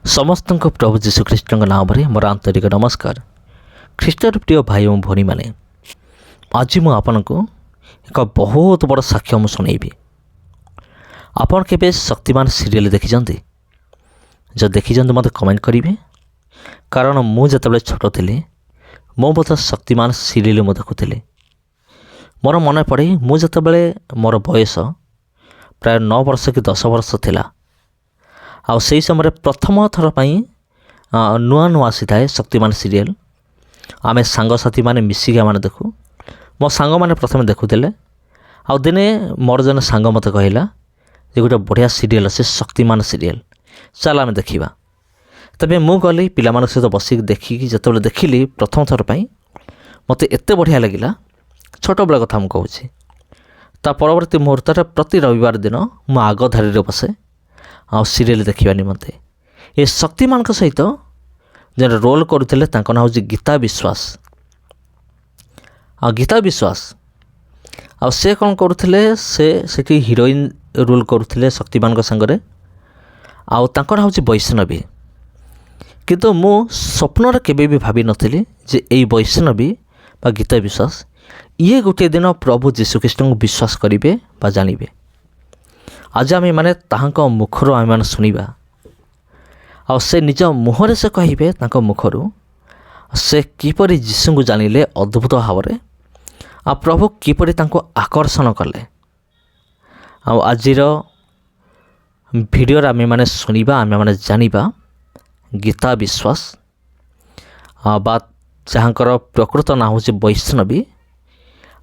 समस्त प्रभु जीशुख्रीष्ट नाम मोर आंतरिक नमस्कार। ख्रीष्टर प्रिय भाई और भौणी मैंने आज मुझे एक बहुत बड़ साक्ष्य मुझे शुणेबी। आपन के शक्तिमान सीरियल देखी जो देखी मत कमेंट करेंगे, कारण मुझे छोट थी मो बहुत शक्तिमान सीरियल मुझे देखुली। मोर मन पड़े मुझे मोर बयस प्राय 9 वर्ष कि 10 वर्ष थिला। आ से समय प्रथम थर नुआ नुआ आसी थाए शक्तिमान सीरियल। आमे सांगसाथी माने मिसिक आमे देखू। मो सांग माने प्रथम देखुले। आ दिने मोर जन सांग मत कहला जे गोटे बढ़िया सीरियल अच्छे शक्तिमान सीरियल, चल आमे देखिबा। तबे मु गली पिला मान सहित बसिक देखिकी जतबेले देखिली प्रथम थर मते एते बढ़िया लगिला। छोट बेला कथा मु कहूची। ता परवर्ती मुहूर्त प्रति रविवार दिन मु आग धारी रे बसे आ सीरियल देखा निमंते। ये शक्तिमान सहित जन रोल करुले ना हूँ गीता विश्वास। आ गीता विश्वास आ से कौन करुले से हिरोइन रोल करुले शक्तिमान संगरे। आउ ना हूँ वैष्णवी। किंतु मु स्वप्न केबे भी भावी नथिली जे एई वैष्णवी बा गीता विश्वास ये गोटे दिन प्रभु जीशुख्रीष्ट को विश्वास करेंगे बा जानिबे। आज आम मैंने ताहां मुखर आम मैंने शुणा आ से निज मुहरे से कहे मुखर से किपरि जीशु को जानिले अद्भुत भाव में आ प्रभु किपरि आकर्षण कले। आजिर भिडियो आम मैंने शुणा आम मैंने जानिबा गीता विश्वास बा जहाँकर प्रकृत ना हूँ वैष्णवी।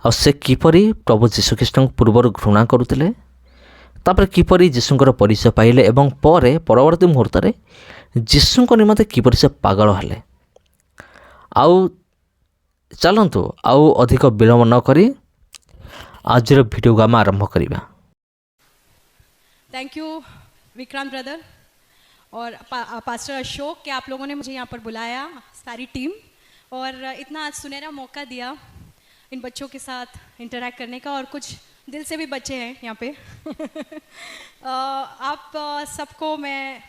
आ से किपरि प्रभु जीशुख्रीष्ट पूर्वर घृणा करुले, तापर किपरि जीशुंकर परिचय पाइले एवं परे परवर्ती मुहूर्त में जीशुंक निमंते किपरि से पागल हेले। आउ चलंतु आउ अधिक विलंब न करी आजर वीडियो को आम आरंभ करिबा। थैंक यू विक्रांत ब्रदर और पास्टर अशोक कि आप लोगों ने मुझे यहाँ पर बुलाया, सारी टीम, और इतना आज सुनहरा मौका दिया इन बच्चों के साथ इंटरैक्ट करने का। और कुछ दिल से भी बच्चे हैं यहाँ पे आप सबको मैं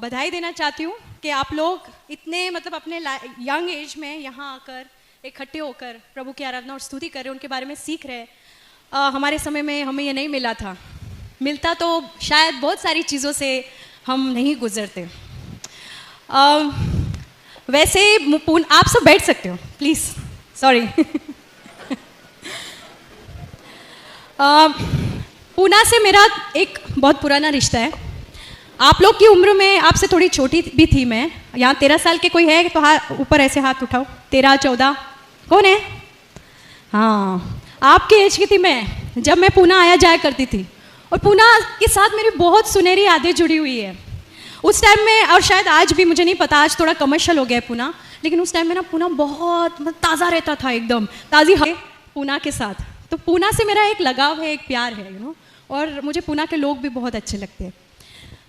बधाई देना चाहती हूँ कि आप लोग इतने अपने यंग एज में यहाँ आकर इकट्ठे होकर प्रभु की आराधना और स्तुति कर रहे हैं, उनके बारे में सीख रहे हैं। हमारे समय में हमें ये नहीं मिला था, मिलता तो शायद बहुत सारी चीज़ों से हम नहीं गुजरते। वैसे आप सब बैठ सकते हो प्लीज़, सॉरी पूना से मेरा एक बहुत पुराना रिश्ता है। आप लोग की उम्र में आपसे थोड़ी छोटी भी थी मैं। यहाँ 13 साल के कोई है तो ऊपर ऐसे हाथ उठाओ। 13, 14 कौन है? हाँ, आपके एज की थी मैं जब मैं पूना आया जाया करती थी। और पूना के साथ मेरी बहुत सुनहरी यादें जुड़ी हुई है उस टाइम में। और शायद आज भी, मुझे नहीं पता, आज थोड़ा कमर्शियल हो गया है पूना, लेकिन उस टाइम में ना पूना बहुत ताज़ा रहता था, एकदम ताज़ी हवा पूना के साथ। तो पूना से मेरा एक लगाव है, एक प्यार है, और मुझे पूना के लोग भी बहुत अच्छे लगते हैं।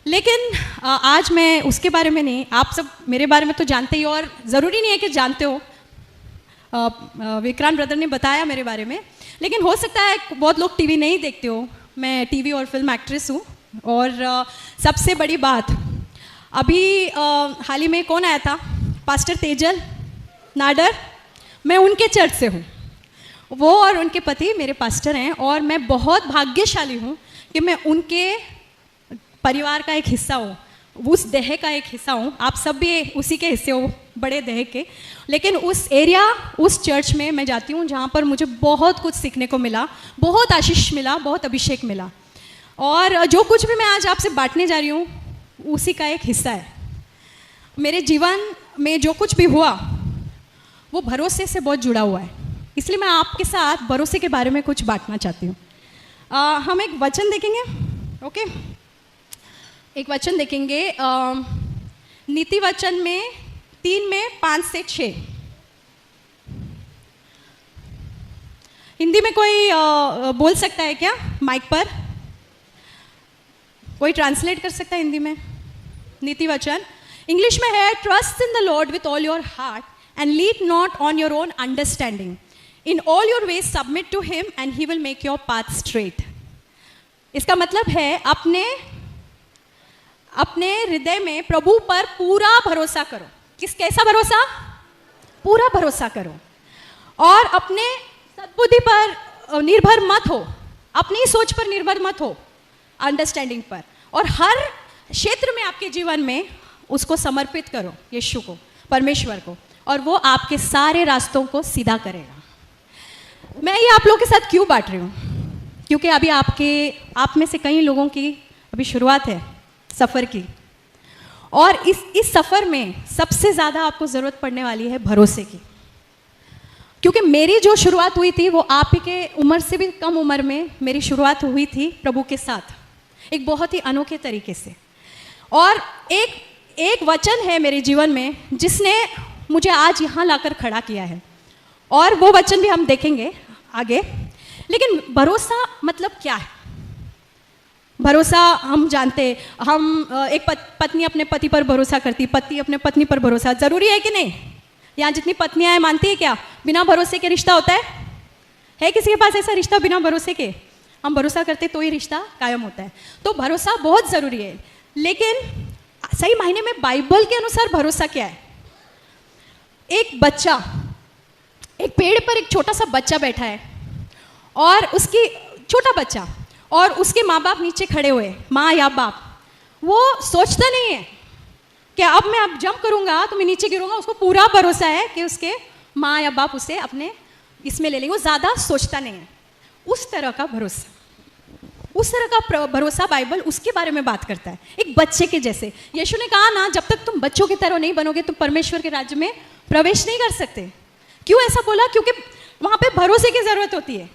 लेकिन आज मैं उसके बारे में नहीं, आप सब मेरे बारे में तो जानते ही, और ज़रूरी नहीं है कि जानते हो। विक्रांत ब्रदर ने बताया मेरे बारे में, लेकिन हो सकता है बहुत लोग टीवी नहीं देखते हो। मैं टीवी और फिल्म एक्ट्रेस हूँ। और सबसे बड़ी बात, अभी हाल ही में कौन आया था? पास्टर तेजल नाडर। मैं उनके चर्च से हूँ। वो और उनके पति मेरे पास्टर हैं, और मैं बहुत भाग्यशाली हूँ कि मैं उनके परिवार का एक हिस्सा हूँ, उस देह का एक हिस्सा हूँ। आप सब भी उसी के हिस्से हो, बड़े देह के। लेकिन उस एरिया, उस चर्च में मैं जाती हूँ जहाँ पर मुझे बहुत कुछ सीखने को मिला, बहुत आशीष मिला, बहुत अभिषेक मिला। और जो कुछ भी मैं आज आपसे बांटने जा रही हूँ उसी का एक हिस्सा है। मेरे जीवन में जो कुछ भी हुआ वो भरोसे से बहुत जुड़ा हुआ है, इसलिए मैं आपके साथ भरोसे के बारे में कुछ बांटना चाहती हूँ। हम एक वचन देखेंगे, ओके? एक वचन देखेंगे नीति वचन में 3 में 5 से 6। हिंदी में कोई बोल सकता है क्या? माइक पर कोई ट्रांसलेट कर सकता है हिंदी में? नीति वचन इंग्लिश में है, trust in the Lord with all your heart and lead not on your own understanding, in all your ways submit to him and he will make your path straight. इसका मतलब है अपने हृदय में प्रभु पर पूरा भरोसा करो। कैसा भरोसा? पूरा भरोसा करो। और अपने सद्बुद्धि पर निर्भर मत हो, अपनी सोच पर निर्भर मत हो, अंडरस्टैंडिंग पर। और हर क्षेत्र में आपके जीवन में उसको समर्पित करो, यीशु को, परमेश्वर को, और वो आपके सारे रास्तों को सीधा करेगा। मैं ये आप लोगों के साथ क्यों बांट रही हूँ? क्योंकि अभी आप में से कई लोगों की अभी शुरुआत है सफ़र की, और इस सफ़र में सबसे ज़्यादा आपको ज़रूरत पड़ने वाली है भरोसे की। क्योंकि मेरी जो शुरुआत हुई थी वो आप ही के उम्र से भी कम उम्र में मेरी शुरुआत हुई थी प्रभु के साथ, एक बहुत ही अनोखे तरीके से। और एक वचन है मेरे जीवन में जिसने मुझे आज यहाँ लाकर खड़ा किया है, और वो वचन भी हम देखेंगे आगे। लेकिन भरोसा मतलब क्या है? भरोसा हम जानते, हम एक पत्नी अपने पति पर भरोसा करती, पति अपने पत्नी पर भरोसा, ज़रूरी है कि नहीं? यहाँ जितनी पत्नियां हैं मानती है क्या बिना भरोसे के रिश्ता होता है? है किसी के पास ऐसा रिश्ता बिना भरोसे के? हम भरोसा करते तो ही रिश्ता कायम होता है। तो भरोसा बहुत ज़रूरी है। लेकिन सही मायने में बाइबल के अनुसार भरोसा क्या है? एक बच्चा, एक पेड़ पर एक छोटा सा बच्चा बैठा है, और उसकी छोटा बच्चा, और उसके माँ बाप नीचे खड़े हुए, माँ या बाप, वो सोचता नहीं है कि अब मैं जंप करूँगा तो मैं नीचे गिरूंगा। उसको पूरा भरोसा है कि उसके माँ या बाप उसे अपने इसमें ले लेंगे। वो ज़्यादा सोचता नहीं है। उस तरह का भरोसा, उस तरह का भरोसा बाइबल उसके बारे में बात करता है, एक बच्चे के जैसे। यीशु ने कहा ना, जब तक तुम बच्चों की तरह नहीं बनोगे तुम परमेश्वर के राज्य में प्रवेश नहीं कर सकते। क्यों ऐसा बोला? क्योंकि वहाँ पे भरोसे की ज़रूरत होती है,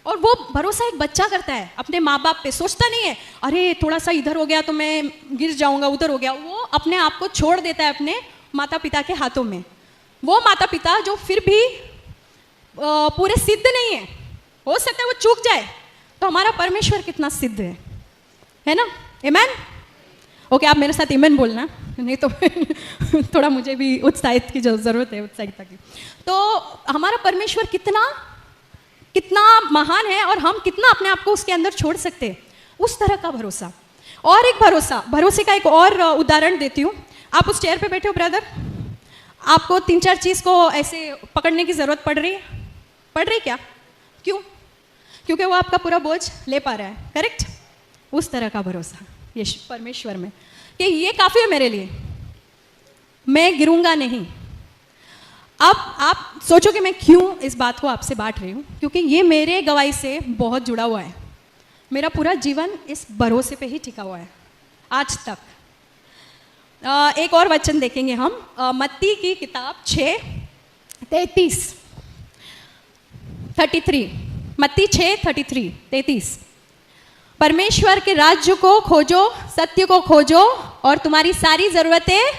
और वो भरोसा एक बच्चा करता है अपने माँ बाप पे। सोचता नहीं है अरे थोड़ा सा इधर हो गया तो मैं गिर जाऊंगा, उधर हो गया। वो अपने आप को छोड़ देता है अपने माता पिता के हाथों में। वो माता पिता जो फिर भी पूरे सिद्ध नहीं है, हो सकता है वो चूक जाए, तो हमारा परमेश्वर कितना सिद्ध है ना? आमेन। ओके, आप मेरे साथ आमेन बोलना, नहीं तो थोड़ा मुझे भी उत्साहित की ज़रूरत है, उत्साहित की। तो हमारा परमेश्वर कितना महान है, और हम कितना अपने आप को उसके अंदर छोड़ सकते हैं, उस तरह का भरोसा। और एक भरोसे का एक और उदाहरण देती हूँ। आप उस चेयर पे बैठे हो ब्रदर, आपको 3-4 चीज़ को ऐसे पकड़ने की ज़रूरत पड़ रही क्या? क्यों? क्योंकि वो आपका पूरा बोझ ले पा रहा है, करेक्ट? उस तरह का भरोसा ये परमेश्वर में, कि ये काफ़ी है मेरे लिए, मैं गिरूंगा नहीं। अब आप सोचो कि मैं क्यों इस बात को आपसे बांट रही हूँ, क्योंकि ये मेरे गवाही से बहुत जुड़ा हुआ है। मेरा पूरा जीवन इस भरोसे पे ही टिका हुआ है आज तक। एक और वचन देखेंगे हम, मत्ती की किताब 6:33, मत्ती 6:33। परमेश्वर के राज्य को खोजो, सत्य को खोजो, और तुम्हारी सारी ज़रूरतें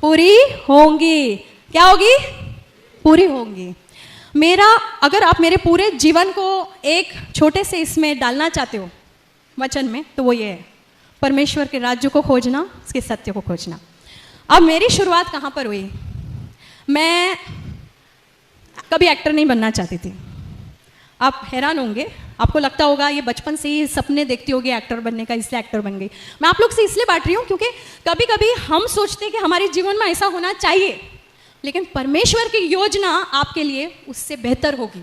पूरी होंगी। क्या होगी? पूरी होंगी। अगर आप मेरे पूरे जीवन को एक छोटे से इसमें डालना चाहते हो वचन में, तो वो ये है, परमेश्वर के राज्य को खोजना, उसके सत्य को खोजना। अब मेरी शुरुआत कहाँ पर हुई? मैं कभी एक्टर नहीं बनना चाहती थी। आप हैरान होंगे, आपको लगता होगा ये बचपन से ही सपने देखती होगी एक्टर बनने का, इसलिए एक्टर बन गई। मैं आप लोग से इसलिए बांट रही हूँ क्योंकि कभी कभी हम सोचते हैं कि हमारे जीवन में ऐसा होना चाहिए, लेकिन परमेश्वर की योजना आपके लिए उससे बेहतर होगी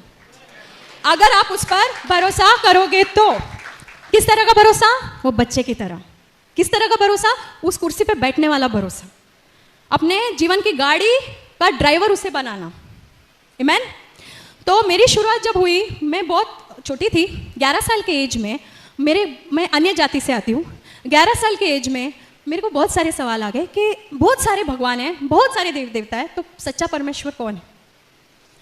अगर आप उस पर भरोसा करोगे तो। किस तरह का भरोसा? वो बच्चे की तरह। किस तरह का भरोसा? उस कुर्सी पे बैठने वाला भरोसा, अपने जीवन की गाड़ी का ड्राइवर उसे बनाना। आमेन। तो मेरी शुरुआत जब हुई, मैं बहुत छोटी थी, 11 साल के एज में। मैं अन्य जाति से आती हूँ। 11 साल के एज में मेरे को बहुत सारे सवाल आ गए कि बहुत सारे भगवान हैं, बहुत सारे देव देवता है, तो सच्चा परमेश्वर कौन है?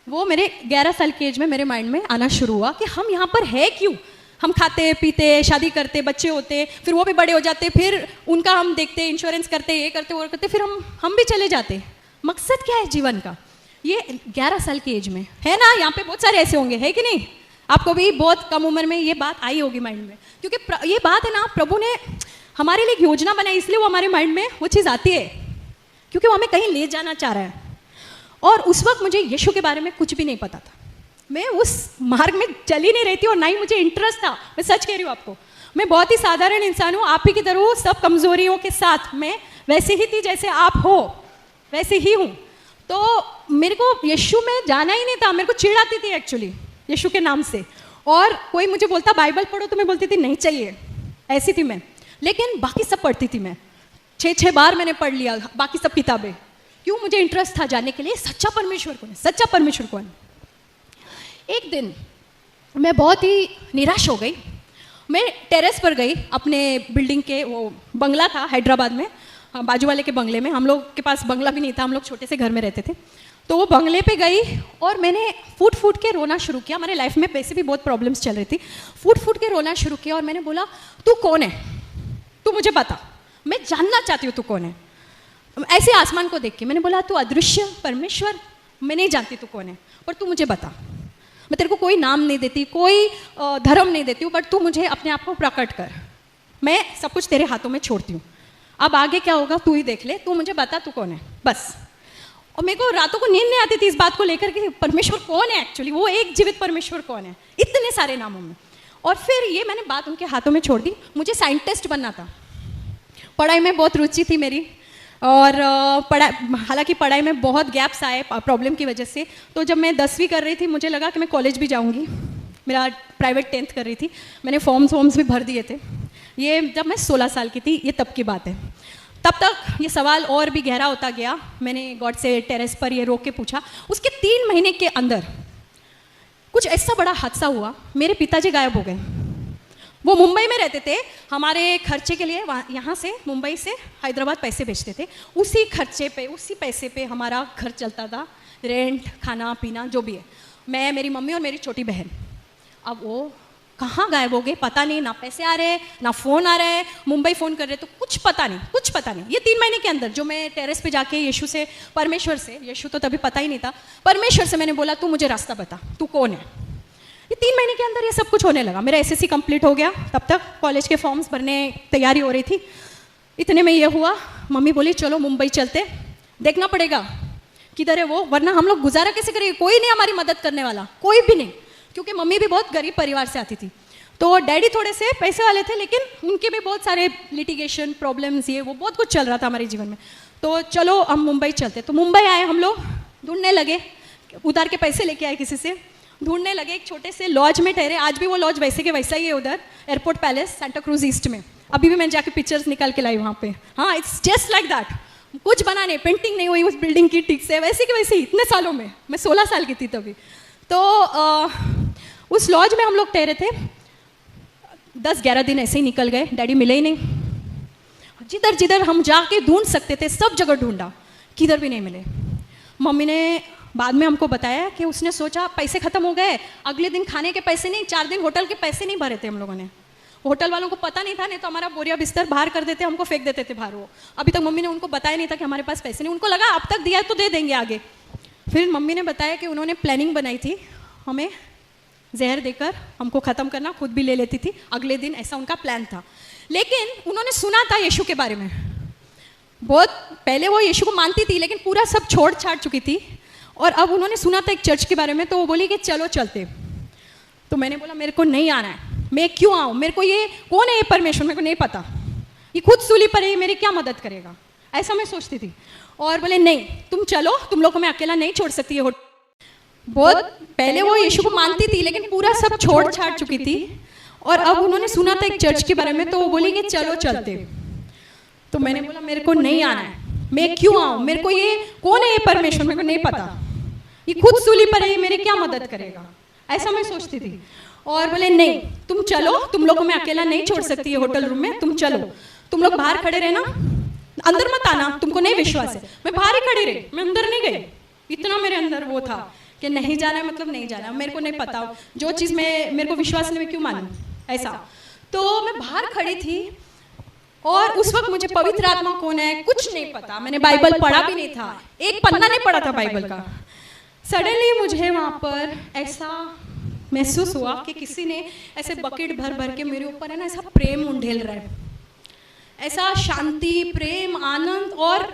वो मेरे 11 साल के एज में मेरे माइंड में आना शुरू हुआ कि हम यहाँ पर है क्यों? हम खाते पीते, शादी करते, बच्चे होते, फिर वो भी बड़े हो जाते, फिर उनका हम देखते, इंश्योरेंस करते, ये करते, वो करते, फिर हम भी चले जाते। मकसद क्या है जीवन का? ये 11 साल की एज में है ना। यहाँ पे बहुत सारे ऐसे होंगे, है कि नहीं? आपको भी बहुत कम उम्र में ये बात आई होगी माइंड में, क्योंकि ये बात है ना, प्रभु ने हमारे लिए एक योजना बनाई, इसलिए वो हमारे माइंड में वो चीज़ आती है, क्योंकि वो हमें कहीं ले जाना चाह रहा है। और उस वक्त मुझे यीशु के बारे में कुछ भी नहीं पता था। मैं उस मार्ग में चल ही नहीं रही थी, और ना ही मुझे इंटरेस्ट था। मैं सच कह रही हूँ आपको, मैं बहुत ही साधारण इंसान हूँ, आप ही की तरह हूँ, सब कमज़ोरियों के साथ मैं वैसे ही थी जैसे आप हो, वैसे ही हूँ। तो मेरे को यीशु में जाना ही नहीं था, मेरे को चिढ़ आती थी एक्चुअली यीशु के नाम से। और कोई मुझे बोलता बाइबल पढ़ो तो मैं बोलती थी नहीं चाहिए, ऐसी थी मैं। लेकिन बाकी सब पढ़ती थी मैं, 6 बार मैंने पढ़ लिया बाकी सब किताबें। क्यों? मुझे इंटरेस्ट था जानने के लिए सच्चा परमेश्वर कौन है, सच्चा परमेश्वर कौन है। एक दिन मैं बहुत ही निराश हो गई, मैं टेरेस पर गई अपने बिल्डिंग के, वो बंगला था हैदराबाद में, बाजू वाले के बंगले में। हम लोग के पास बंगला भी नहीं था, हम लोग छोटे से घर में रहते थे। तो वो बंगले पे गई और मैंने फूट फूट के रोना शुरू किया। हमारे लाइफ में वैसे भी बहुत प्रॉब्लम्स चल रही थी, फूट फूट के रोना शुरू किया। और मैंने बोला तू कौन है, तू मुझे बता, मैं जानना चाहती हूँ तू कौन है। ऐसे आसमान को देख के मैंने बोला तू अदृश्य परमेश्वर, मैं नहीं जानती तू कौन है, पर तू मुझे बता। मैं तेरे को कोई नाम नहीं देती, कोई धर्म नहीं देती हूँ, बट तू मुझे अपने आप को प्रकट कर, मैं सब कुछ तेरे हाथों में छोड़ती हूँ। अब आगे क्या होगा तू ही देख ले, तू मुझे बता तू कौन है बस। और मेरे को रातों को नींद नहीं आती थी इस बात को लेकर कि परमेश्वर कौन है एक्चुअली, वो एक जीवित परमेश्वर कौन है इतने सारे नामों में। और फिर ये मैंने बात उनके हाथों में छोड़ दी। मुझे साइंटिस्ट बनना था, पढ़ाई में बहुत रुचि थी मेरी, और हालांकि पढ़ाई में बहुत गैप्स आए प्रॉब्लम की वजह से। तो जब मैं 10वीं कर रही थी मुझे लगा कि मैं कॉलेज भी जाऊंगी, मेरा प्राइवेट 10th कर रही थी, मैंने फॉर्म्स भी भर दिए थे। ये जब मैं 16 साल की थी, ये तब की बात है। तब तक ये सवाल और भी गहरा होता गया। मैंने गॉड से टेरेस पर ये रोक के पूछा। उसके 3 महीने के अंदर कुछ ऐसा बड़ा हादसा हुआ, मेरे पिताजी गायब हो गए। वो मुंबई में रहते थे, हमारे खर्चे के लिए यहाँ से मुंबई से हैदराबाद पैसे भेजते थे। उसी खर्चे पे, उसी पैसे पे हमारा घर चलता था, रेंट, खाना पीना जो भी है, मैं, मेरी मम्मी और मेरी छोटी बहन। अब वो कहाँ गायब हो गए पता नहीं, ना पैसे आ रहे ना फ़ोन आ रहा है, मुंबई फ़ोन कर रहे तो कुछ पता नहीं, कुछ पता नहीं। ये 3 महीने के अंदर जो मैं टेरेस पे जाके यीशु से, परमेश्वर से, यीशु तो तभी पता ही नहीं था, परमेश्वर से मैंने बोला तू मुझे रास्ता बता, तू कौन है। ये 3 महीने के अंदर ये सब कुछ होने लगा। मेरा SSC कंप्लीट हो गया, तब तक कॉलेज के फॉर्म्स भरने तैयारी हो रही थी। इतने में ये हुआ, मम्मी बोली चलो मुंबई चलते, देखना पड़ेगा किधर है वो, वरना हम लोग गुजारा कैसे करेंगे, कोई नहीं हमारी मदद करने वाला, कोई भी नहीं। क्योंकि मम्मी भी बहुत गरीब परिवार से आती थी, तो डैडी थोड़े से पैसे वाले थे, लेकिन उनके भी बहुत सारे लिटिगेशन प्रॉब्लम्स, ये वो बहुत कुछ चल रहा था हमारे जीवन में। तो चलो हम मुंबई चलते। तो मुंबई आए हम लोग, ढूंढने लगे, उधार के पैसे लेके आए किसी से, ढूंढने लगे। एक छोटे से लॉज में ठहरे, आज भी वो लॉज वैसे के वैसा ही है उधर, airport palace, Santa cruise east में। अभी भी मैं जाके पिक्चर्स निकाल के लाई वहाँ पे। हाँ, इट्स जस्ट लाइक दैट, कुछ बना नहीं, पेंटिंग नहीं हुई उस बिल्डिंग की ठीक से, वैसे की वैसे ही इतने सालों में। मैं 16 साल की थी तभी। तो उस लॉज में हम लोग ठहरे थे। 10-11 दिन ऐसे ही निकल गए, डैडी मिले ही नहीं। जिधर जिधर हम जाके ढूंढ सकते थे सब जगह ढूंढा, किधर भी नहीं मिले। मम्मी ने बाद में हमको बताया कि उसने सोचा पैसे ख़त्म हो गए, अगले दिन खाने के पैसे नहीं, 4 दिन होटल के पैसे नहीं भरे थे हम लोगों ने। होटल वालों को पता नहीं था, नहीं तो हमारा बोरिया बिस्तर बाहर कर देते, हमको फेंक देते थे बाहर। वो अभी तक मम्मी ने उनको बताया नहीं था कि हमारे पास पैसे नहीं, उनको लगा अब तक दिया है तो दे देंगे आगे। फिर मम्मी ने बताया कि उन्होंने प्लानिंग बनाई थी हमें जहर देकर हमको ख़त्म करना, खुद भी ले लेती थी अगले दिन, ऐसा उनका प्लान था। लेकिन उन्होंने सुना था यीशु के बारे में, बहुत पहले वो यीशु को मानती थी, लेकिन पूरा सब छोड़ छाड़ चुकी थी। और अब उन्होंने सुना था एक चर्च के बारे में, तो वो बोली कि चलो चलते। तो मैंने बोला मेरे को नहीं आना है, मैं क्यों आऊँ, मेरे को ये कौन है ये परमेश्वर, मेरे को नहीं पता, ये खुद सूली पर है, मेरी क्या मदद करेगा, ऐसा मैं सोचती थी। और बोले नहीं तुम चलो, तुम लोग को मैं अकेला नहीं छोड़ सकती है। बहुत पहले वो यीशु को मानती थी, लेकिन पूरा सब छोड़ छाड़ चुकी थी। और अब उन्होंने सुना था एक चर्च के बारे में, तो वो बोली कि चलो चलते। तो मैंने बोला मेरे को नहीं आना है, मैं क्यों आऊँ, मेरे को ये कौन है ये परमेश्वर, मेरे को नहीं पता, ये खुद सूली पर है, मेरी क्या मदद करेगा, ऐसा मैं सोचती थी। और बोले नहीं तुम चलो, तुम लोग को मैं अकेला नहीं छोड़ सकती है होटल रूम में, तुम चलो, तुम लोग बाहर खड़े रहना, अंदर मत आना, तुमको नहीं विश्वास है। मैं बाहर ही खड़ी रही, मैं अंदर नहीं गई। इतना मेरे अंदर वो था कि नहीं जाना है मतलब नहीं जाना, मेरे को नहीं पता, जो चीज़ में मेरे को विश्वास नहीं मैं क्यों मानूं, ऐसा। तो मैं बाहर खड़ी थी और उस वक्त मुझे पवित्र आत्मा कौन है कुछ नहीं पता, मैंने बाइबल पढ़ा भी नहीं था, एक पन्ना नहीं पढ़ा था बाइबल का। सडनली मुझे वहाँ पर ऐसा महसूस हुआ कि किसी ने ऐसे बकेट भर भर के मेरे ऊपर है ना ऐसा प्रेम उंडेल रहा है, ऐसा शांति, प्रेम, आनंद और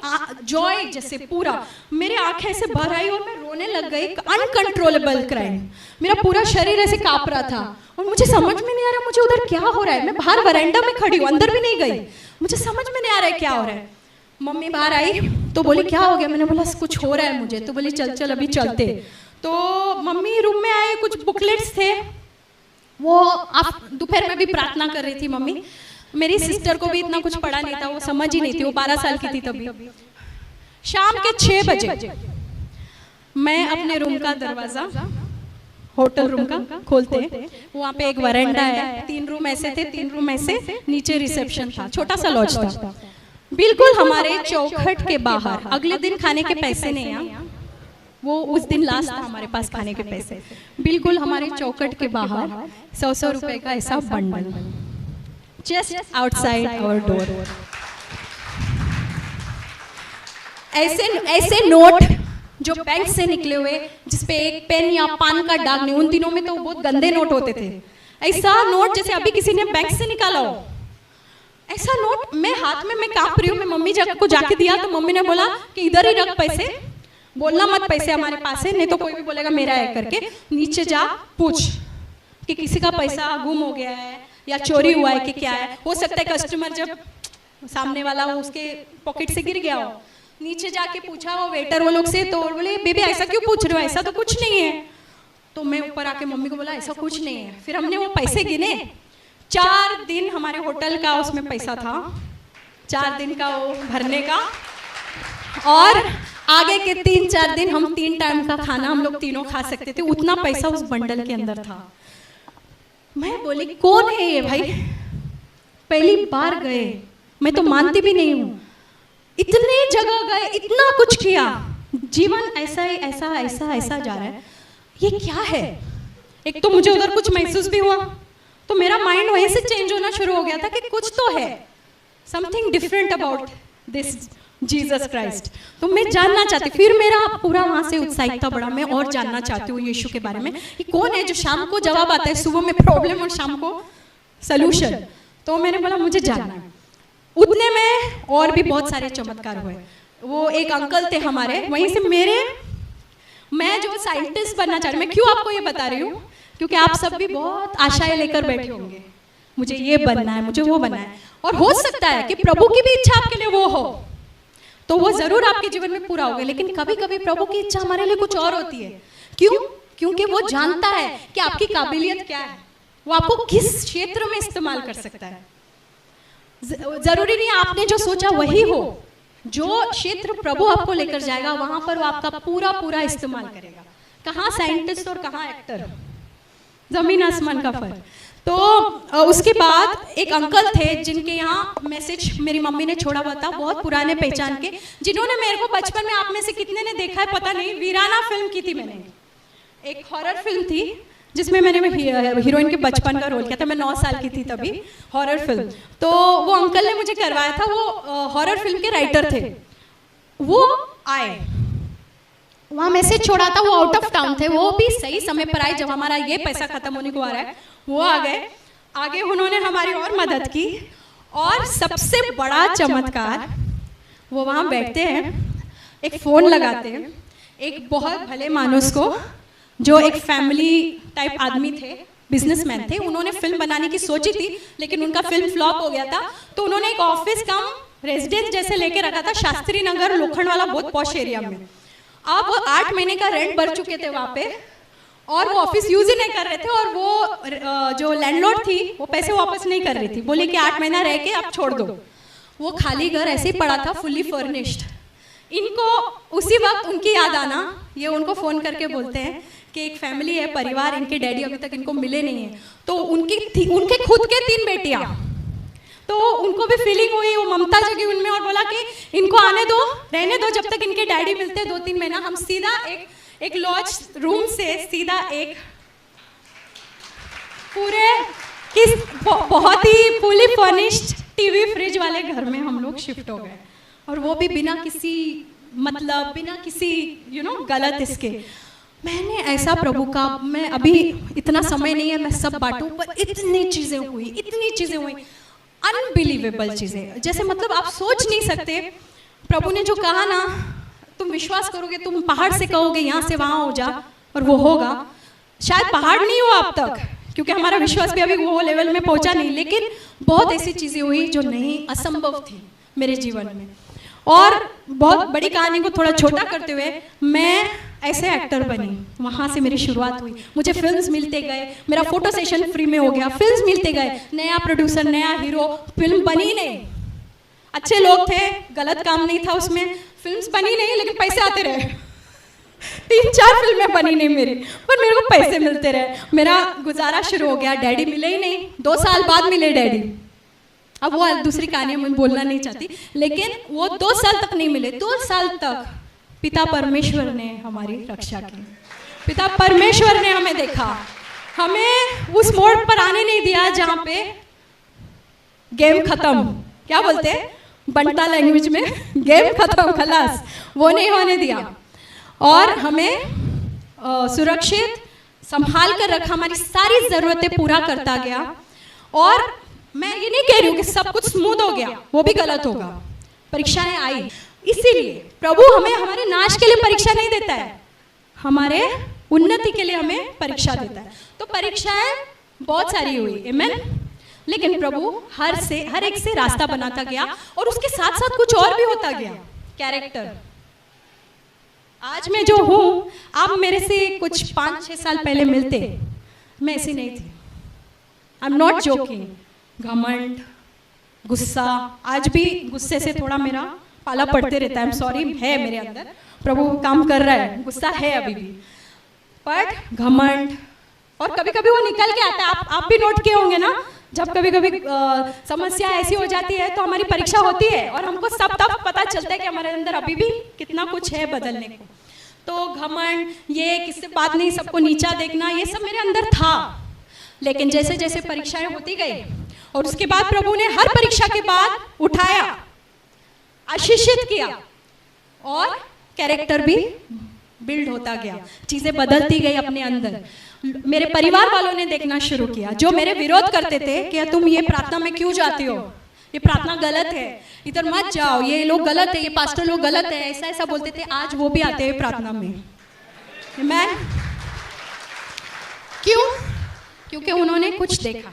जॉय जैसे पूरा मेरे आंखें ऐसे भर आई और मैं रोने लग गई। अनकंट्रोलेबल क्राइम, मेरा पूरा शरीर ऐसे कांप रहा था और मुझे समझ में नहीं आ रहा मुझे उधर क्या हो रहा है। मैं बाहर वरांडा में खड़ी हूँ, अंदर भी नहीं गई, मुझे समझ में नहीं आ रहा है क्या हो रहा है। मम्मी बाहर आई तो बोली क्या हो गया, मैंने बोला कुछ हो रहा है मुझे, तो बोली चल चल अभी चलते। तो मम्मी रूम में आए, कुछ बुकलेट्स थे, वो आप दोपहर में भी प्रार्थना कर रही थी मम्मी। मेरी सिस्टर को भी इतना कुछ पढ़ा नहीं था, वो समझ ही नहीं थी, वो 12 साल की थी तभी। शाम के 6 बजे मैं अपने रूम का दरवाजा, होटल रूम का खोलते, वहाँ पे एक वरांडा है, 3 रूम ऐसे थे, 3 रूम ऐसे, नीचे रिसेप्शन था, छोटा सा लॉज था, बिल्कुल हमारे चौखट के बाहर। अगले दिन खाने के पैसे नहीं आए, वो उस दिन लास्ट था हमारे पास खाने के पैसे। बिल्कुल हमारे चौखट के बाहर 100 रुपए का ऐसा bundle, just outside our door. ऐसे नोट जो बैंक से निकले हुए, जिसपे एक पेन या पान का दाग नहीं, उन दिनों में तो बहुत गंदे नोट होते थे। ऐसा नोट जैसे अभी किसी ने बैंक से निकाला हो, ऐसा नोट मैं हाथ में, मैं कांप रही हूँ, मैं मम्मी को जाके दिया तो मम्मी ने बोला कि इधर ही रख पैसे, बोलना मत पैसे हमारे पास है, नहीं तो कोई भी बोलेगा मेरा है करके, नीचे जा पूछ कि किसी का पैसा गुम हो गया है या चोरी हुआ है कि क्या है। हो सकता है कस्टमर जब सामने वाला हो उसके पॉकेट से गिर गया हो। नीचे जाके पूछा वो वेटर वो लोग से, तो बोले बेबी ऐसा क्यों पूछ रहे हो, ऐसा तो कुछ नहीं है। तो मैं ऊपर आके मम्मी को बोला ऐसा कुछ नहीं है। फिर हमने वो पैसे गिने, 4 दिन हमारे होटल का उसमें पैसा था, 4 दिन का वो भरने का, और आगे के 3-4 दिन हम 3 टाइम का खाना हम लोग तीनों खा सकते थे, उतना पैसा उस बंडल के अंदर था। मैं बोली कौन है ये भाई, पहली बार गए, मैं तो मानती भी नहीं हूँ, इतने जगह गए, इतना कुछ किया, जीवन ऐसा ही ऐसा ऐसा ऐसा जा रहा है, ये क्या है। एक तो मुझे उधर कुछ महसूस भी हुआ, तो मेरा माइंड वहीं से चेंज होना शुरू हो गया था कि कुछ तो है, something different about this Jesus Christ. तो मैं जानना चाहती, फिर मेरा पूरा वहाँ से उत्साहिकता बढ़ा, मैं और जानना चाहती हूँ यीशु के बारे में, कि कौन है जो शाम को जवाब आता है, सुबह में प्रॉब्लम और शाम को सलूशन। तो मैंने बोला मुझे जानना है। उतने में और भी बहुत सारे चमत्कार हुए। वो एक अंकल थे हमारे वहीं से, मैं जो साइंटिस्ट बनना चाह रही, मैं क्यों आपको ये बता रही हूँ, क्योंकि आप सब भी बहुत आशाएं लेकर बैठे होंगे, मुझे ये बनना है, मुझे वो बनना है, और हो सकता है कि प्रभु की भी इच्छा आपके लिए वो हो, तो वो जरूर आपके जीवन में पूरा होगा। लेकिन कभी कभी प्रभु की इच्छा हमारे लिए कुछ और होती है। क्यों? क्योंकि वो जानता है कि आपकी काबिलियत क्या है, वो आपको किस क्षेत्र में इस्तेमाल कर सकता है। जरूरी नहीं आपने जो सोचा वही हो, जो क्षेत्र प्रभु आपको लेकर जाएगा वहां पर वो आपका पूरा पूरा इस्तेमाल करेगा। कहाँ साइंटिस्ट और कहाँ एक्टर, जमीन आसमान का फर्क। तो उसके बाद एक अंकल थे जिनके यहाँ मैसेज मेरी मम्मी ने छोड़ा हुआ था, बहुत पुराने पहचान के, जिन्होंने मेरे को बचपन में, आप में से कितने ने देखा है पता नहीं, वीराना फिल्म की थी मैंने, एक हॉरर फिल्म थी जिसमें मैंने हीरोइन के बचपन का रोल किया था, मैं 9 साल की थी तभी, हॉरर फिल्म। तो वो अंकल ने मुझे करवाया था, वो हॉरर फिल्म के राइटर थे। वो आए, वहाँ मैसेज छोड़ा था, वो आउट ऑफ टाउन थे, वो भी सही समय पर आए जब हमारा ये पैसा खत्म होने को आ रहा है, वो आ गए। आगे उन्होंने हमारी और मदद की, और सबसे बड़ा चमत्कार, वो वहाँ बैठते हैं, एक फ़ोन लगाते हैं, एक बहुत भले मानुस को, जो एक फैमिली टाइप आदमी थे, बिजनेसमैन थे, उन्होंने फिल्म बनाने की सोची थी लेकिन उनका फिल्म फ्लॉप हो गया था, तो उन्होंने एक ऑफिस कम रेजिडेंस जैसे लेके रखा था शास्त्री नगर, लोखंड वाला, बहुत पॉश एरिया में। अब 8 महीने का रेंट भर चुके थे वहाँ पे, और वो ऑफिस यूज ही नहीं कर रहे थे, और वो जो लैंडलॉर्ड थी वो पैसे वापस नहीं कर रही थी, बोले कि 8 महीना रह के आप छोड़ दो। वो खाली घर ऐसे ही पड़ा था, फुल्ली फर्निश्ड। इनको उसी वक्त उनकी याद आना, ये उनको फ़ोन करके बोलते हैं कि एक फैमिली है, परिवार, इनके डैडी अभी तक इनको मिले नहीं है। तो उनके खुद के 3 बेटियां, तो उनको भी फीलिंग हुई, वो ममता जगी उनमें, और बोला कि इनको आने दो, रहने दो जब तक इनके डैडी मिलते, 2-3 महीना हम सीधा एक लॉज रूम से सीधा एक पूरे बहुत ही फुली फर्निश्ड टीवी फ्रिज वाले घर में हम लोग शिफ्ट हो गए, और वो भी बिना किसी मतलब, बिना किसी गलत इसके। मैंने ऐसा प्रभु का, मैं अभी इतना समय नहीं है मैं सब बांटूं, पर इतनी चीजें हुई, अनबिलीवेबल चीज़ें, जैसे मतलब आप सोच नहीं सकते। प्रभु ने जो कहा ना, तुम विश्वास करोगे, तुम पहाड़ से कहोगे यहाँ से वहाँ हो जा और वो होगा। शायद पहाड़ नहीं हुआ अब तक, क्योंकि हमारा विश्वास भी अभी वो लेवल में पहुंचा नहीं, लेकिन बहुत ऐसी चीज़ें हुई जो नहीं, असंभव थी मेरे जीवन में। और बहुत बड़ी कहानी को थोड़ा छोटा करते हुए मैं ऐसे एक्टर बनी, वहाँ से मेरी शुरुआत हुई। मुझे फिल्म्स मिलते गए, मेरा फोटो सेशन फ्री में हो गया, फिल्म्स मिलते गए, नया प्रोड्यूसर, नया हीरो, फिल्म बनी नहीं, अच्छे लोग थे, गलत काम नहीं था उसमें, फिल्म्स बनी नहीं लेकिन पैसे आते रहे। 3-4 फिल्में बनी नहीं मेरी, पर मेरे को पैसे मिलते रहे, मेरा गुजारा शुरू हो गया। डैडी मिले ही नहीं, 2 साल बाद मिले डैडी। अब वो दूसरी कहानी मैं बोलना नहीं चाहती, लेकिन वो 2 साल तक नहीं मिले। 2 साल तक पिता परमेश्वर ने हमारी रक्षा की, पिता परमेश्वर ने हमें देखा, हमें उस मोड़ पर आने नहीं दिया जहाँ पे गेम खत्म, क्या बोलते हैं बंटा लैंग्वेज में, गेम खत्म, खलास, वो नहीं होने दिया। और हमें सुरक्षित संभाल कर रखा, हमारी सारी ज़रूरतें पूरा करता गया। और मैं ये नहीं कह रही हूँ कि सब कुछ स्मूथ हो गया, वो भी गलत होगा, परीक्षाएं आई। इसीलिए प्रभु हमें हमारे नाश के लिए परीक्षा नहीं देता है, हमारे उन्नति के लिए हमें परीक्षा देता है। तो परीक्षाएं बहुत सारी हुई, आमीन। लेकिन प्रभु हर एक से रास्ता बनाता गया, और उसके साथ साथ कुछ और भी होता गया। कैरेक्टर, आज मैं जो हूँ, आप मेरे से कुछ 5-6 साल पहले मिलते, मैं ऐसी नहीं थी। I am not joking. घमंड, गुस्सा, आज भी गुस्से से थोड़ा मेरा पाला पड़ते रहता है। आई एम सॉरी, है मेरे अंदर, प्रभु काम कर रहा है, गुस्सा है अभी भी, बट घमंड, और कभी कभी वो निकल के आता है। आप भी नोट किए होंगे ना, जब कभी कभी समस्या ऐसी हो जाती है तो हमारी परीक्षा होती है, और हमको सब तब पता चलता है कि हमारे अंदर अभी भी कितना कुछ है बदलने को। तो घमंड, ये किससे बात नहीं, सबको नीचा देखना, ये सब मेरे अंदर था। लेकिन जैसे जैसे परीक्षाएं होती गई, और उसके बाद प्रभु ने हर परीक्षा के बाद उठाया, आशीषित किया, और कैरेक्टर भी बिल्ड होता गया, चीजें बदलती गई अपने अंदर। मेरे परिवार वालों ने देखना शुरू किया, जो मेरे विरोध करते थे कि तुम ये प्रार्थना में क्यों जाती हो, ये प्रार्थना गलत है, इधर मत जाओ, ये लोग गलत है, ये पास्टर लोग गलत है, ऐसा ऐसा बोलते थे, आज वो भी आते हैं प्रार्थना में। मैं क्यों? क्योंकि उन्होंने कुछ देखा,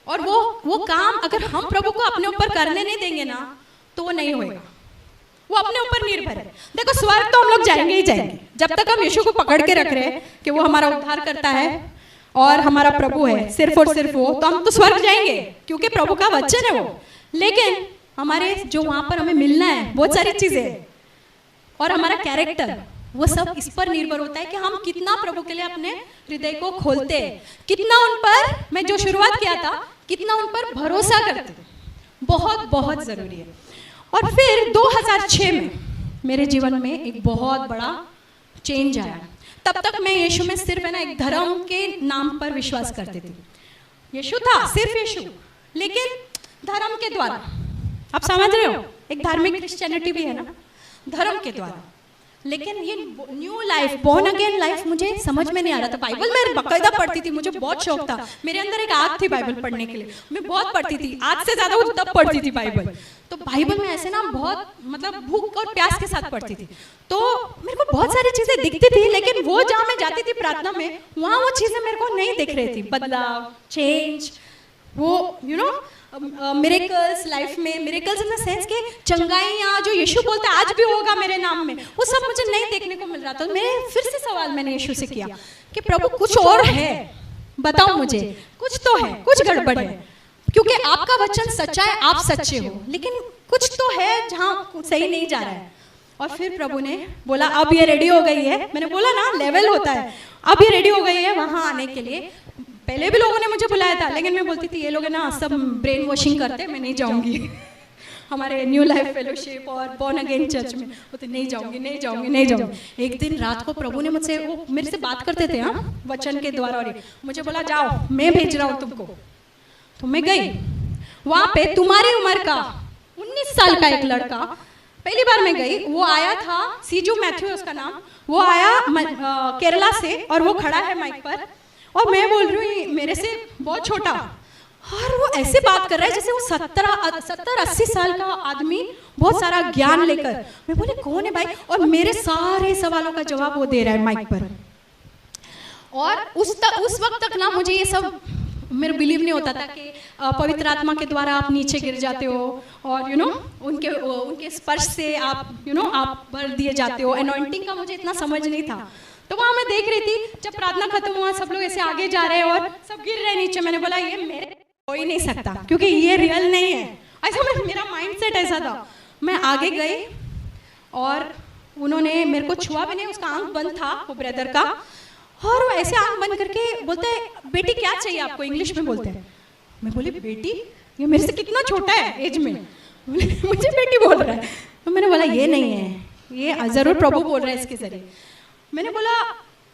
और वो काम अगर हम प्रभु को अपने ऊपर करने नहीं देंगे ना, तो वो नहीं होएगा। वो अपने ऊपर निर्भर है। देखो, स्वर्ग तो हम लोग जाएंगे ही जाएंगे, जब तक हम यीशु को पकड़ के रख रहे हैं कि वो हमारा उद्धार करता है और हमारा प्रभु है, सिर्फ और सिर्फ वो, तो हम तो स्वर्ग जाएंगे, क्योंकि प्रभु का वचन है वो। लेकिन हमारे जो वहां पर हमें मिलना है, बहुत सारी चीजें, और हमारा कैरेक्टर, वो सब इस पर निर्भर होता है कि हम कितना प्रभु के लिए अपने हृदय को खोलते हैं, कितना उन पर, मैं जो शुरुआत किया था, कितना उन पर भरोसा करते हैं, बहुत बहुत जरूरी है। और फिर 2006 में मेरे जीवन में एक बहुत बड़ा चेंज आया। तब तक मैं यीशु में सिर्फ है ना एक धर्म के नाम पर विश्वास करती थी। यीशु था, सिर्फ यीशु, लेकिन धर्म के द्वारा, आप समझ रहे हो, एक धार्मिक क्रिश्चियनिटी भी है ना, धर्म के द्वारा। लेकिन ये new life, born again life मुझे समझ में नहीं आ रहा था। बाइबल मैं बाकायदा पढ़ती थी, मुझे बहुत शौक था, मेरे अंदर एक आग थी बाइबल पढ़ने के लिए, मैं बहुत पढ़ती थी, आज से ज्यादा वो तब पढ़ती थी बाइबल। तो बाइबल में ऐसे ना बहुत मतलब भूख और प्यास के साथ पढ़ती थी, तो मेरे को बहुत सारी चीजें दिखती थी, लेकिन वो जहाँ मैं जाती थी प्रार्थना में, वहाँ वो चीजें मेरे को नहीं दिख रही थी, बदलाव, चेंज, वो मिरेकल्स लाइफ में, मिरेकल्स इन द सेंस के चंगाइयाँ जो यीशु बोलता है आज भी होगा मेरे नाम में, वो सब मुझे नहीं देखने को मिल रहा था। मैं फिर से सवाल मैंने यीशु से किया कि प्रभु कुछ और है, बताओ मुझे, कुछ तो है, कुछ गड़बड़ है, क्योंकि आपका वचन सच्चा है, आप सच्चे हो, लेकिन कुछ तो है जहाँ सही नहीं जा रहा है। और फिर प्रभु ने बोला अब ये रेडी हो गई है, मैंने बोला ना लेवल होता है, अब ये रेडी हो गई है वहाँ आने के लिए। पहले भी लोगों ने मुझे बुलाया था, लेकिन मैं बोलती थी ये लोग है ना सब ब्रेन वॉशिंग करते हैं, मैं नहीं जाऊंगी हमारे न्यू लाइफ फेलोशिप और बॉर्न अगेन चर्च में, बोलते नहीं जाऊंगी नहीं जाऊंगी नहीं जाऊंगी। एक दिन रात को प्रभु ने मुझसे, वो मेरे से बात करते थे हाँ वचन के द्वारा, और मुझे बोला जाओ मैं भेज रहा हूँ तुमको। तो मैं गई, वहाँ पे तुम्हारी उम्र का 19 साल का एक लड़का, पहली बार मैं गई, वो आया था, सीजू मैथ्यू है उसका नाम, वो आया केरला से, और वो खड़ा है माइक पर, और मैं बोल रही हूँ मेरे से बहुत छोटा, और वो ऐसे बात कर रहा है जैसे वो 70-80 साल का आदमी बहुत सारा ज्ञान लेकर। मैं बोले कौन है भाई, और मेरे सारे सवालों का जवाब वो दे रहा है माइक पर। और उस वक्त तक ना मुझे ये सब मेरा बिलीव नहीं होता था कि पवित्र आत्मा के द्वारा आप नीचे गिर जाते हो और उनके स्पर्श से आप आप भर दिए जाते हो। एनॉइंटिंग का मुझे इतना समझ नहीं था। तो वहाँ मैं देख रही थी जब प्रार्थना खत्म हुआ सब लोग ऐसे आगे जा रहे हैं और सब गिर रहे नीचे। मैंने बोला ये मेरे हो ही नहीं सकता क्योंकि ये रियल नहीं है। ऐसा मेरा माइंड सेट ऐसा था। मैं आगे गई और उन्होंने मेरे को छुआ भी नहीं, उसका आंख बंद था वो ब्रदर का, और वो ऐसे आंख बंद करके बोलते हैं बेटी क्या चाहिए आपको, इंग्लिश में बोलते हैं। मैं बोली बेटी, ये मेरे से कितना छोटा है एज में, मुझे बेटी बोल रहा है। तो मैंने बोला ये नहीं है, ये जरूर प्रभु बोल रहा है इसके जरिए। मैंने बोला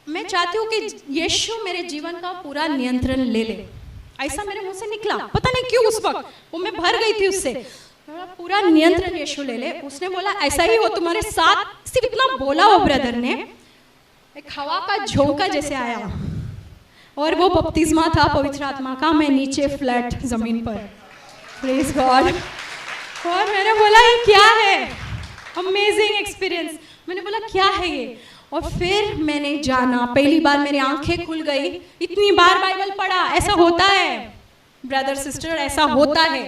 मैं चाहती हूँ कि यीशु मेरे जीवन का पूरा नियंत्रण ले ले। ऐसा मेरे मुंह से निकला, पता नहीं क्यों उस वक्त वो मैं भर गई थी उससे। पूरा नियंत्रण यीशु ले ले। उसने बोला ऐसा ही हो तुम्हारे साथ। सिर्फ इतना बोला वो ब्रदर ने, एक हवा का झोंका जैसे आया और वो बपतिस्मा था पवित्र आत्मा का। मैं नीचे फ्लैट जमीन पर, प्रेज गॉड। और मैंने बोला ये क्या है, अमेजिंग एक्सपीरियंस। मैंने बोला क्या है ये, और फिर मैंने जाना। पहली बार मेरी आंखें खुल गई। इतनी बार बाइबल पढ़ा, ऐसा होता है ब्रदर सिस्टर, ऐसा होता है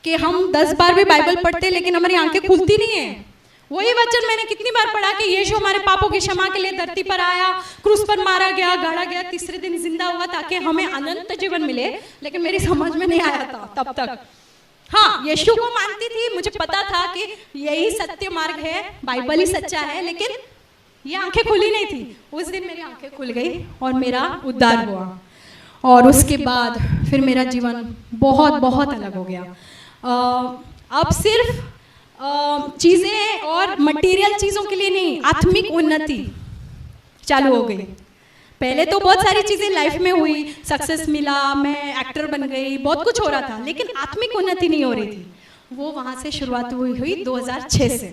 कि हम 10 बार भी बाइबल पढ़ते लेकिन हमारी आंखें खुलती नहीं है। वही वचन मैंने कितनी बार पढ़ा कि यीशु हमारे पापों की क्षमा के लिए धरती पर आया, क्रूस पर मारा गया, गाड़ा गया, तीसरे दिन जिंदा हुआ ताकि हमें अनंत जीवन मिले। लेकिन मेरी समझ में नहीं आया था तब तक। हाँ, यीशु को मानती थी, मुझे पता था कि यही सत्य मार्ग है, बाइबल ही सच्चा है, लेकिन ये आंखें खुली नहीं थी। उस दिन मेरी आंखें खुल गई और मेरा उद्धार हुआ। और उसके बाद फिर मेरा जीवन बहुत बहुत अलग हो गया। अब सिर्फ चीज़ें और मटेरियल चीज़ों के लिए नहीं, आत्मिक उन्नति चालू हो गई। पहले तो बहुत सारी चीज़ें लाइफ में हुई, सक्सेस मिला, मैं एक्टर बन गई, बहुत कुछ हो रहा था, लेकिन आत्मिक उन्नति नहीं हो रही थी। वो वहाँ से शुरुआत हुई 2006 से,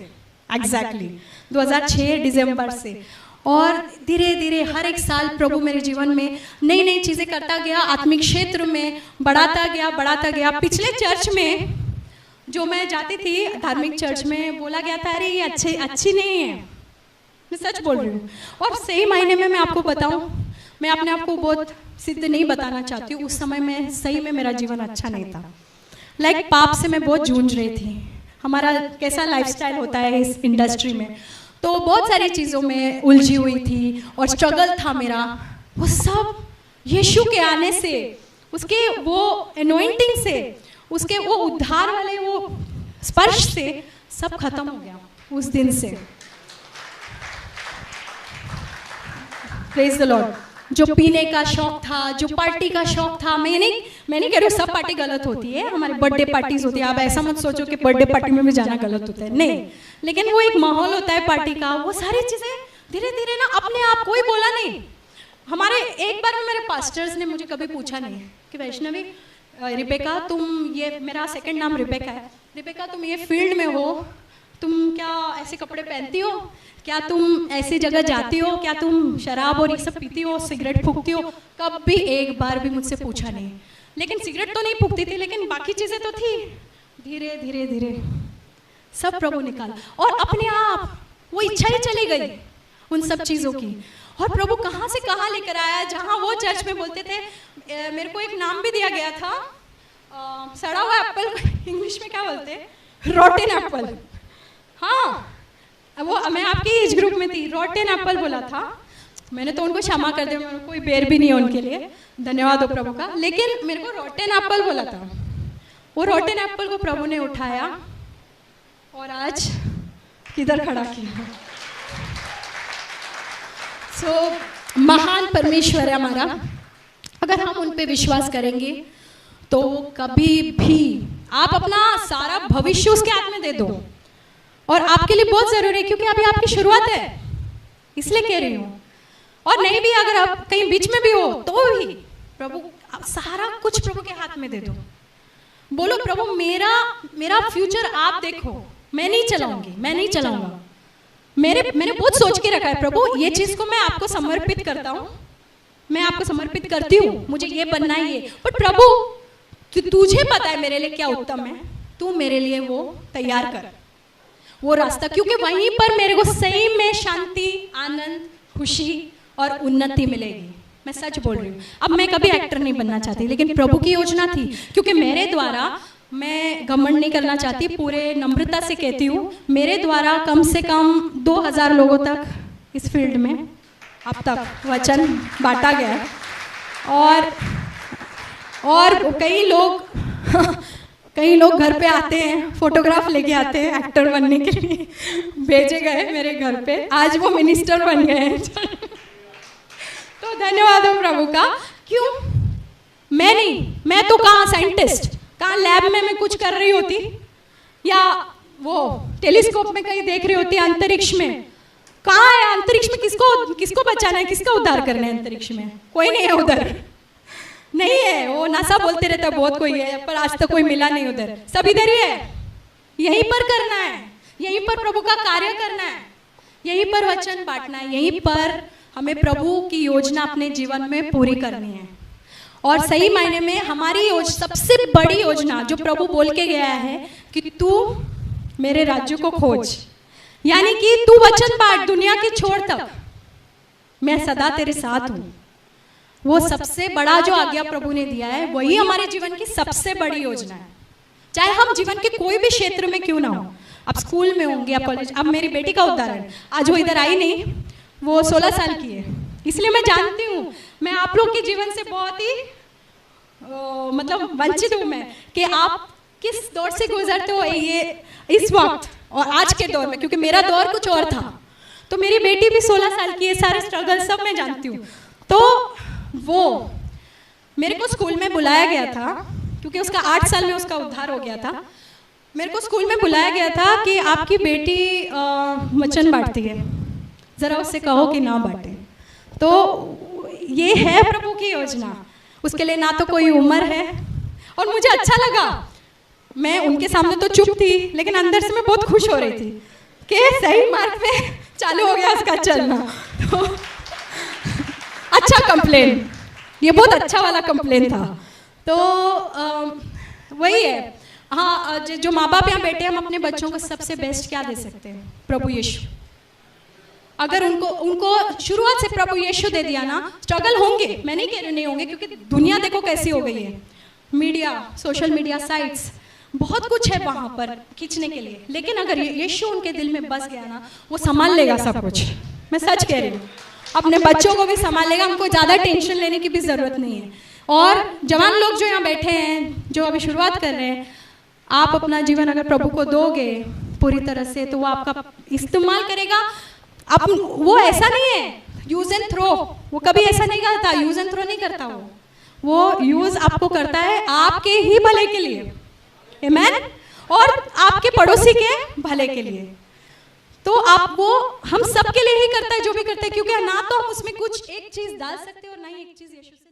एग्जैक्टली 2006 दिसंबर से। और धीरे धीरे हर एक साल प्रभु मेरे जीवन में नई नई चीज़ें करता गया, आत्मिक क्षेत्र में बढ़ाता गया। पिछले चर्च में जो मैं जाती थी, धार्मिक चर्च में, बोला गया था अरे ये अच्छी नहीं है। मैं सच बोल रही हूँ। और सही मायने में मैं आपको बताऊँ, मैं अपने आप को बहुत सिद्ध नहीं बताना चाहती हूँ। उस समय में सही में मेरा जीवन अच्छा नहीं था। लाइक पाप से मैं बहुत जूझ रही थी। हमारा कैसा लाइफस्टाइल होता है इस इंडस्ट्री में, तो बहुत सारी चीज़ों में उलझी हुई थी और स्ट्रगल था मेरा। वो सब यीशु के आने से, उसके वो एनॉइंटिंग से, उसके वो उद्धार वाले वो स्पर्श से सब खत्म हो गया उस दिन से। Praise the Lord. जो पीने का शौक था, जो पार्टी का शौक था, मैं नहीं कह रही हूँ सब पार्टी गलत होती है, हमारी बर्थडे पार्टीज होती है। आप ऐसा मत सोचो कि बर्थडे पार्टी में भी जाना गलत होता है, नहीं, लेकिन वो एक माहौल होता है पार्टी का। वो सारी चीज़ें धीरे धीरे ना अपने आप, कोई बोला नहीं। हमारे एक बार में मेरे पास्टर्स ने मुझे कभी पूछा नहीं कि वैष्णवी रिबेका, तुम ये, मेरा सेकंड नाम रिबेका है, रिबेका तुम ये फील्ड में हो, तुम क्या ऐसे कपड़े पहनती हो, क्या तुम ऐसी जगह जाती हो, क्या तुम शराब और ये सब पीती हो, सिगरेट फूकती हो? कभी एक बार भी मुझसे पूछा नहीं। लेकिन सिगरेट तो नहीं फूकती थी, लेकिन बाकी चीज़ें तो थी। धीरे धीरे धीरे सब प्रभु निकाला और अपने आप वो इच्छा ही चली गई उन सब चीज़ों की। और प्रभु कहाँ से कहाँ लेकर आया। जहाँ वो चर्च में बोलते थे, मेरे को एक नाम भी दिया गया था, सड़ा हुआ एप्पल, इंग्लिश में क्या बोलते हैं, रोटेन एप्पल। हाँ, वो मैं आपकी एज ग्रुप में थी, रोटेन एप्पल बोला था। मैंने तो उनको क्षमा कर दिया, मेरे कोई बेर भी नहीं है उनके लिए, धन्यवाद हो प्रभु का। लेकिन मेरे को रोटेन एप्पल बोला था। वो रोटेन एप्पल को प्रभु ने उठाया और आज किधर खड़ा किया। महान परमेश्वर है हमारा। अगर हम उन पे विश्वास करेंगे तो कभी भी, आप अपना सारा भविष्य उसके हाथ में दे दो। और आपके लिए बहुत जरूरी है, क्योंकि अभी आपकी शुरुआत है, इसलिए कह रही हूँ। और नहीं भी, अगर आप कहीं बीच में भी हो तो भी प्रभु सारा कुछ प्रभु के हाथ में दे दो। बोलो प्रभु मेरा फ्यूचर आप देखो, मैं नहीं चलाऊंगी, मैं नहीं मैंने बहुत सोच के रखा है प्रभु, ये चीज को मैं आपको समर्पित करता हूँ। मैं आपको समर्पित करती हूँ, मुझे ये बनना ही है। बट प्रभु तुझे पता है मेरे लिए क्या उत्तम है, तू मेरे लिए वो तैयार कर वो रास्ता, क्योंकि वहीं पर मेरे को सही में शांति, आनंद, खुशी और उन्नति मिलेगी। मैं सच बोल रही हूँ। अब मैं कभी एक्टर नहीं बनना चाहती, लेकिन प्रभु की योजना थी, क्योंकि मेरे द्वारा, मैं घमंड नहीं करना चाहती, पूरे नम्रता से कहती हूँ, मेरे द्वारा कम से कम 2000 लोगों तक इस फील्ड में अब तक वचन बांटा गया है। और कई लोग घर पे आते हैं, फोटोग्राफ लेके आते हैं एक्टर बनने के लिए, भेजे गए मेरे घर पे, आज वो मिनिस्टर बन गए हैं। तो धन्यवाद हो प्रभु का। क्यों? मैं नहीं, मैं तो कहाँ साइंटिस्ट, कहाँ लैब में मैं कुछ कर रही होती, या वो टेलीस्कोप में कहीं देख रही होती अंतरिक्ष में। कहाँ है अंतरिक्ष में? किसको बचाना है, किसका उद्धार करना है अंतरिक्ष में? कोई नहीं है उधर, नहीं है। वो नासा बोलते रहता है बहुत कोई है, पर आज तक कोई मिला नहीं उधर, सब इधर ही है। यहीं पर करना है, यहीं पर प्रभु का कार्य करना है, यहीं पर वचन बांटना है, यहीं पर हमें प्रभु की योजना अपने जीवन में पूरी करनी है। और सही मायने में हमारी सबसे बड़ी योजना जो प्रभु बोल के गया है कि तू मेरे राज्य को खोज, यानी कि तू वचन बांट दुनिया के छोर तक, मैं सदा तेरे साथ हूं। वो सबसे बड़ा जो आज्ञा प्रभु ने दिया है, वही हमारे जीवन की सबसे बड़ी योजना है। चाहे हम जीवन के कोई भी क्षेत्र में क्यों ना हो, अब स्कूल में होंगे या कॉलेज। अब मेरी बेटी का उदाहरण, आज वो इधर आई नहीं, वो 16 साल की है, इसलिए मैं जानती हूँ मैं आप लोग के जीवन से बहुत ही मतलब वंचित हूँ मैं, कि आप किस दौर से गुजरते हो ये इस वक्त और आज के दौर में, क्योंकि मेरा दौर कुछ और था। तो मेरी बेटी भी 16 साल की है, सारे स्ट्रगल सब मैं जानती हूँ। तो वो मेरे को स्कूल में बुलाया गया था, क्योंकि उसका 8 साल में उसका उद्धार हो गया था। मेरे को स्कूल में बुलाया गया था कि आपकी बेटी वचन बांटती है, ज़रा उससे कहो कि ना बांटे। तो ये है प्रभु की योजना, उसके लिए ना तो कोई उम्र है। और मुझे अच्छा लगा, मैं उनके सामने तो चुप थी, लेकिन अंदर से मैं बहुत खुश हो रही थी कि सही मार्ग पे चालू हो गया उसका चलना। तो अच्छा कंप्लेन, ये बहुत अच्छा वाला कंप्लेन था। तो वही है। हाँ, जो माँ बाप यहाँ बैठे, हम अपने बच्चों को सबसे बेस्ट क्या दे सकते हैं? प्रभु यीशु। अगर उनको शुरुआत से प्रभु यीशु दे दिया ना, स्ट्रगल होंगे, मैं नहीं कह रही नहीं होंगे, क्योंकि दुनिया देखो कैसी हो गई है, मीडिया, सोशल मीडिया साइट्स, बहुत कुछ है वहाँ पर खींचने के लिए। लेकिन अगर यीशु उनके दिल में बस गया ना, वो संभाल लेगा सब कुछ। मैं सच कह रही हूँ, अपने बच्चों को भी संभाल लेगा, हमको ज़्यादा टेंशन लेने की भी ज़रूरत नहीं है। और जवान लोग जो यहाँ बैठे हैं, जो अभी शुरुआत कर रहे हैं, आप अपना जीवन अगर प्रभु को दोगे पूरी तरह से, तो वो आपका इस्तेमाल करेगा। अब वो ऐसा नहीं है यूज एंड थ्रो, वो कभी ऐसा नहीं करता, यूज एंड थ्रो नहीं करता। वो यूज आपको करता है आपके ही भले के लिए, आमीन, और आपके पड़ोसी के भले के लिए। तो आप वो हम सब के लिए ही करता है जो भी करता है, क्योंकि ना तो हम उसमें कुछ एक चीज डाल सकते हैं और ना ही एक चीज यीशु से